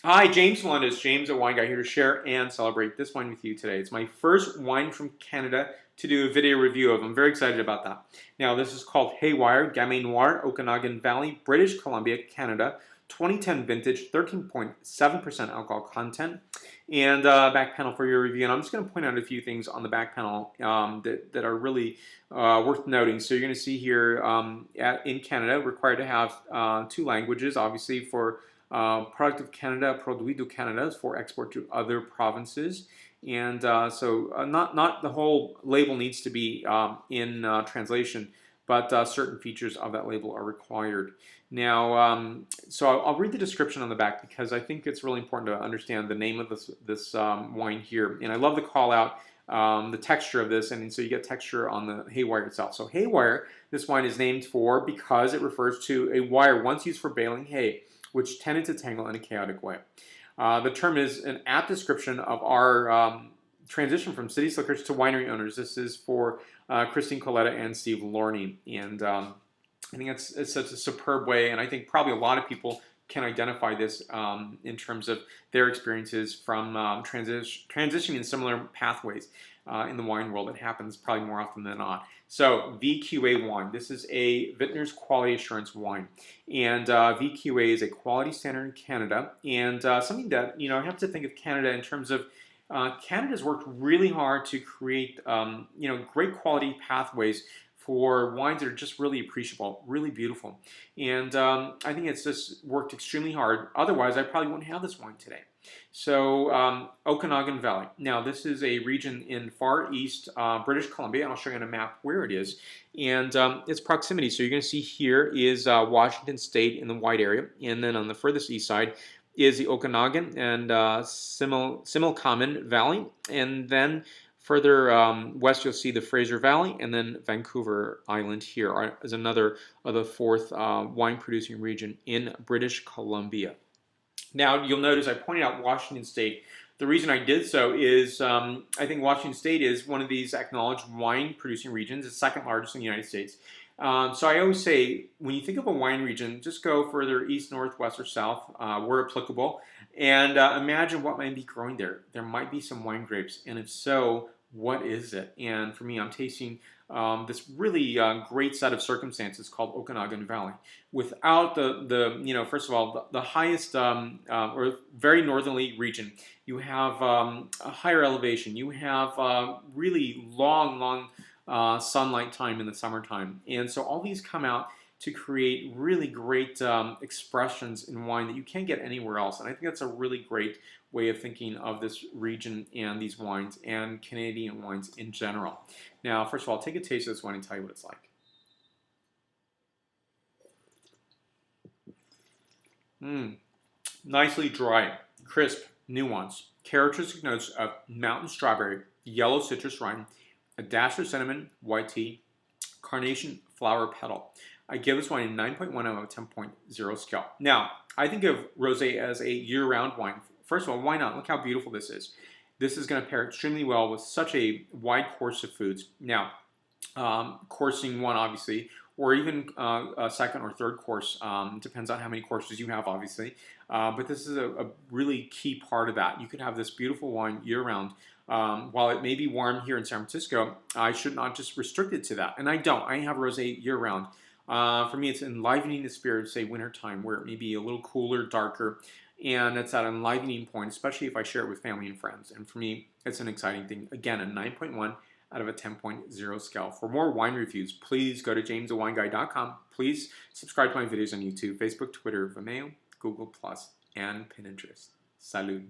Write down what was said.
Hi, James Melendez, James, a wine guy, here to share and celebrate this wine with you today. It's my first wine from Canada to do a video review of. I'm very excited about that. Now, this is called Haywire, Gamay Noir, Okanagan Valley, British Columbia, Canada. 2010 vintage, 13.7% alcohol content, and back panel for your review. And I'm just going to point out a few things on the back panel that are really worth noting. So you're going to see here in Canada, required to have 2 languages, obviously for product of Canada, Produit du Canada, for export to other provinces. And not the whole label needs to be in translation, but certain features of that label are required. Now, so I'll read the description on the back because I think it's really important to understand the name of this wine here. And I love the call out, the texture of this, and so you get texture on the Haywire itself. So Haywire, this wine is named for because it refers to a wire once used for baling hay, which tended to tangle in a chaotic way. The term is an apt description of our transition from city slickers to winery owners. This is for Christine Coletta and Steve Lorney. And I think it's such a superb way, and I think probably a lot of people can identify this in terms of their experiences from transitioning in similar pathways in the wine world. It happens probably more often than not. So VQA wine, this is a Vintner's Quality Assurance wine, and VQA is a quality standard in Canada, and something that I have to think of Canada in terms of Canada's worked really hard to create great quality pathways for wines that are just really appreciable, really beautiful. And I think it's just worked extremely hard. Otherwise, I probably wouldn't have this wine today. So Okanagan Valley. Now, this is a region in far east British Columbia, and I'll show you on a map where it is. And its proximity. So you're going to see here is Washington State in the white area. And then on the furthest east side is the Okanagan and Similkameen Valley. And then further west, you'll see the Fraser Valley, and then Vancouver Island here is another of the 4th wine-producing region in British Columbia. Now, you'll notice I pointed out Washington State. The reason I did so is I think Washington State is one of these acknowledged wine-producing regions. It's second largest in the United States. So I always say, when you think of a wine region, just go further east, north, west, or south, where applicable, and imagine what might be growing there. There might be some wine grapes, and if so, what is it? And for me, I'm tasting this really great set of circumstances called Okanagan Valley. Without the first of all, the highest or very northerly region, you have a higher elevation. You have really long sunlight time in the summertime. And so all these come out to create really great expressions in wine that you can't get anywhere else. And I think that's a really great way of thinking of this region and these wines and Canadian wines in general. Now, first of all, take a taste of this wine and tell you what it's like. Nicely dry, crisp, nuanced, characteristic notes of mountain strawberry, yellow citrus rind, a dash of cinnamon, white tea, carnation, flower petal. I give this wine a 9.1 out of a 10.0 scale. Now, I think of Rosé as a year-round wine. First of all, why not? Look how beautiful this is. This is going to pair extremely well with such a wide course of foods. Now, coursing one, obviously, or even a second or third course. Depends on how many courses you have, obviously. But this is a really key part of that. You could have this beautiful wine year-round. While it may be warm here in San Francisco, I should not just restrict it to that. And I don't. I have Rosé year-round. For me, it's enlivening the spirit, say wintertime, where it may be a little cooler, darker, and it's that enlivening point, especially if I share it with family and friends. And for me, it's an exciting thing. Again, a 9.1 out of a 10.0 scale. For more wine reviews, please go to jamesawineguy.com. Please subscribe to my videos on YouTube, Facebook, Twitter, Vimeo, Google+, and Pinterest. Salud.